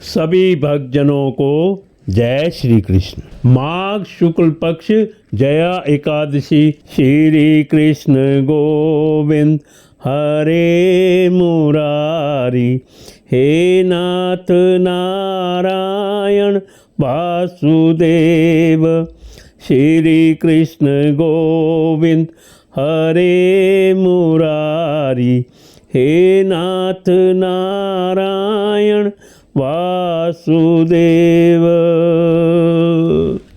सभी भक्तजनों को जय श्री कृष्ण। माघ शुक्ल पक्ष जया एकादशी। श्री कृष्ण गोविंद हरे मुरारी, हे नाथ नारायण वासुदेव। श्री कृष्ण गोविंद हरे मुरारी, हे नाथ नारायण वासुदेव।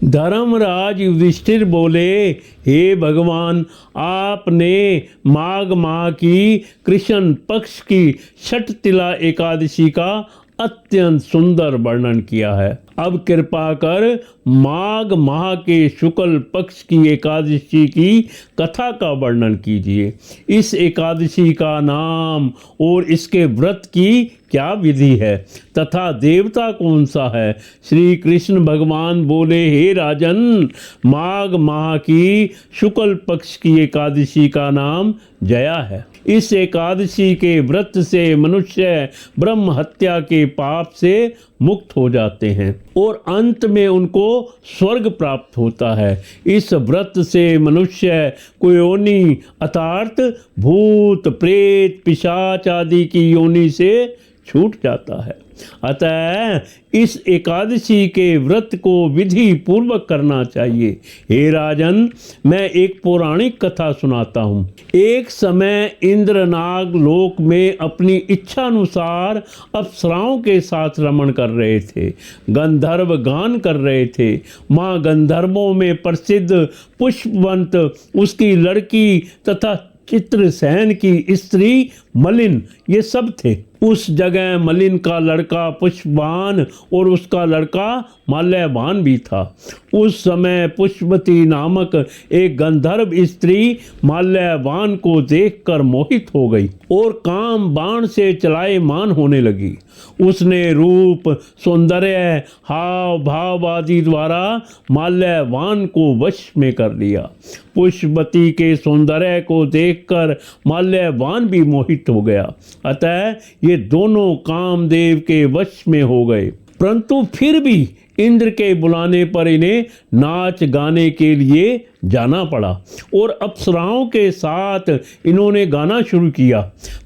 धर्मराज युधिष्ठिर बोले, हे भगवान, आपने माघ माह की कृष्ण पक्ष की छठतिला एकादशी का अत्यंत सुंदर वर्णन किया है। अब कृपा कर माघ माह के शुक्ल पक्ष की एकादशी की कथा का वर्णन कीजिए। इस एकादशी का नाम और इसके व्रत की क्या विधि है तथा देवता कौन सा है। श्री कृष्ण भगवान बोले, हे राजन, माघ माह की शुक्ल पक्ष की एकादशी का नाम जया है। इस एकादशी के व्रत से मनुष्य ब्रह्म हत्या के पाप से मुक्त हो जाते हैं और अंत में उनको स्वर्ग प्राप्त होता है। इस व्रत से मनुष्य को योनि अर्थात भूत प्रेत पिशाच आदि की योनि से छूट जाता है। अतः इस एकादशी के व्रत को विधि पूर्वक करना चाहिए। हे राजन, मैं एक पौराणिक कथा सुनाता हूँ। एक समय इंद्रनाग लोक में अपनी इच्छा अनुसार अप्सराओं के साथ रमण कर रहे थे, गंधर्व गान कर रहे थे। माँ गंधर्वों में प्रसिद्ध पुष्पवंत, उसकी लड़की तथा चित्रसेन की स्त्री मलिन, ये सब थे। उस जगह मलिन का लड़का पुष्पवान और उसका लड़का माल्यवान भी था। उस समय पुष्पवती नामक एक गंधर्व स्त्री माल्यवान को देखकर मोहित हो गई और काम बाण से चलायमान होने लगी। उसने रूप, सौंदर्य, हाव भाव आदि द्वारा माल्यवान को वश में कर लिया। पुष्पवती के सौंदर्य को देखकर माल्यवान भी मोहित हो गया। अतः ये दोनों कामदेव के वश में हो गए। परंतु फिर भी इंद्र के बुलाने पर इन्हें नाच गाने के लिए जाना पड़ा और अप्सराओं के साथ इन्होंने गाना शुरू किया।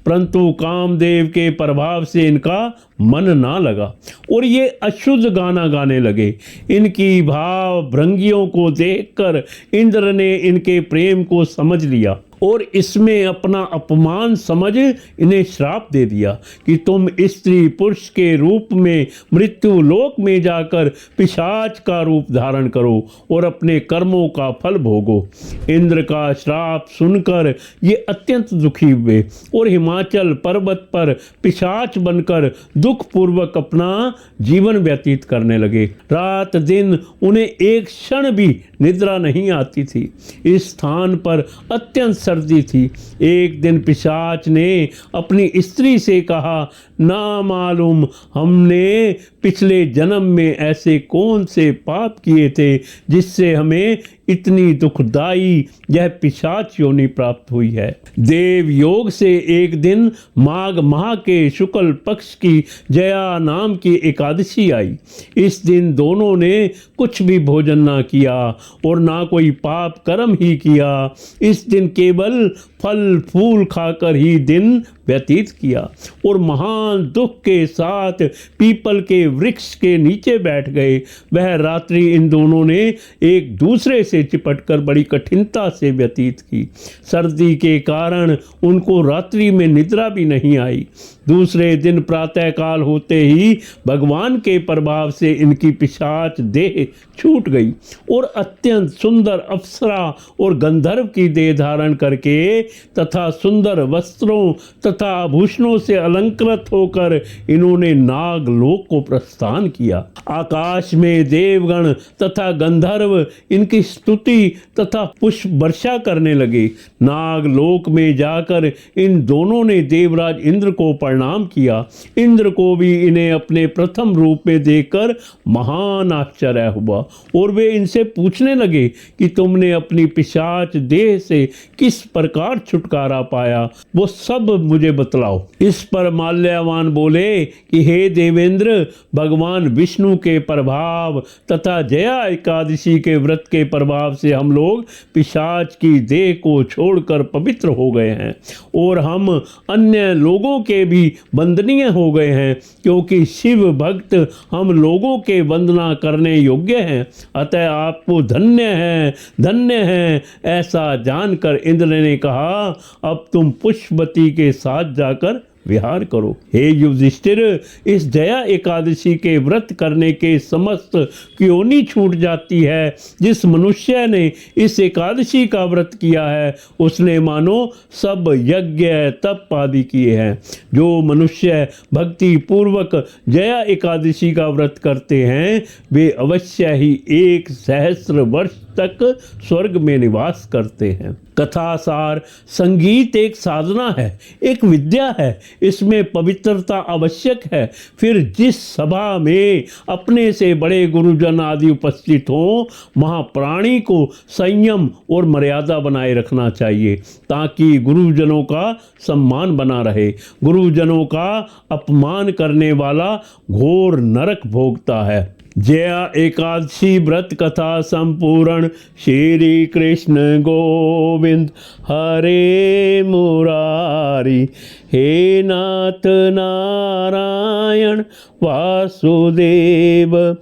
परंतु कामदेव के प्रभाव से इनका मन ना लगा और ये अशुद्ध गाना गाने लगे। इनकी भाव भृंगियों को देखकर इंद्र ने इनके प्रेम को समझ लिया और इसमें अपना अपमान समझ इन्हें श्राप दे दिया कि तुम स्त्री पुरुष के रूप में मृत्यु लोक में जाकर पिशाच का रूप धारण करो और अपने कर्मों का फल भोगो। इंद्र का श्राप सुनकर ये अत्यंत दुखी हुए और हिमाचल पर्वत पर पिशाच बनकर दुख पूर्वक अपना जीवन व्यतीत करने लगे। रात दिन उन्हें एक क्षण भी निद्रा नहीं आती थी। इस स्थान पर अत्यंत सर्दी थी। एक दिन पिशाच ने अपनी स्त्री से कहा, ना मालूम हमने पिछले जन्म में ऐसे कौन से पाप किए थे जिससे हमें इतनी दुखदाई यह पिशाच योनि प्राप्त हुई है। देव योग से एक दिन माघ माह के शुक्ल पक्ष की जया नाम की एकादशी आई। इस दिन दोनों ने कुछ भी भोजन ना किया और ना कोई पाप कर्म ही किया। इस दिन केवल फल फूल खाकर ही दिन व्यतीत किया और महान दुख के साथ पीपल के वृक्ष के नीचे बैठ गए। वह रात्रि इन दोनों ने एक दूसरे से चिपटकर बड़ी कठिनता से व्यतीत की। सर्दी के कारण उनको रात्रि में निद्रा भी नहीं आई। दूसरे दिन प्रातःकाल होते ही भगवान के प्रभाव से इनकी पिशाच देह छूट गई और अत्यंत सुंदर अप्सरा और गंधर्व की देह धारण करके तथा सुंदर वस्त्रों तथा आभूषणों से अलंकृत होकर इन्होंने नागलोक को प्रस्थान किया। आकाश में देवगण तथा गंधर्व इनकी स्तुति तथा पुष्प वर्षा करने लगे। नागलोक में जाकर इन दोनों ने देवराज इंद्र को प्रणाम किया। इंद्र को भी इन्हें अपने प्रथम रूप में देखकर महान आश्चर्य हुआ और वे इनसे पूछने लगे कि तुमने अपनी पिशाच देह से किस प्रकार और छुटकारा पाया वो सब मुझे बतलाओ। इस पर माल्यवान बोले कि हे देवेंद्र, भगवान विष्णु के प्रभाव तथा जया एकादशी के व्रत के प्रभाव से हम लोग पिशाच की देह को छोड़कर पवित्र हो गए हैं और हम अन्य लोगों के भी वंदनीय हो गए हैं, क्योंकि शिव भक्त हम लोगों के वंदना करने योग्य हैं। अतः आपको धन्य है। ऐसा जानकर इंद्र ने कहा, अब तुम पुष्पवती के साथ जाकर विहार करो। हे युधिष्ठिर, इस जया एकादशी के व्रत करने के समस्त क्योनी छूट जाती है। जिस मनुष्य ने इस एकादशी का व्रत किया है उसने मानो सब यज्ञ तप आदि किए हैं। जो मनुष्य भक्ति पूर्वक जया एकादशी का व्रत करते हैं वे अवश्य ही 1 सहस्र वर्ष तक स्वर्ग में निवास करते हैं। कथासार संगीत एक साधना है, एक विद्या है, इसमें पवित्रता आवश्यक है। फिर जिस सभा में अपने से बड़े गुरुजन आदि उपस्थित हों वहाँ प्राणी को संयम और मर्यादा बनाए रखना चाहिए ताकि गुरुजनों का सम्मान बना रहे। गुरुजनों का अपमान करने वाला घोर नरक भोगता है। जया एकादशी व्रत कथा संपूर्ण। श्री कृष्ण गोविंद हरे मुरारी। हे नाथ नारायण वासुदेव।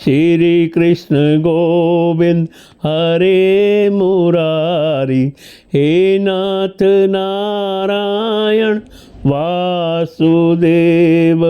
श्री कृष्ण गोविंद हरे मुरारी। हे नाथ नारायण वासुदेव।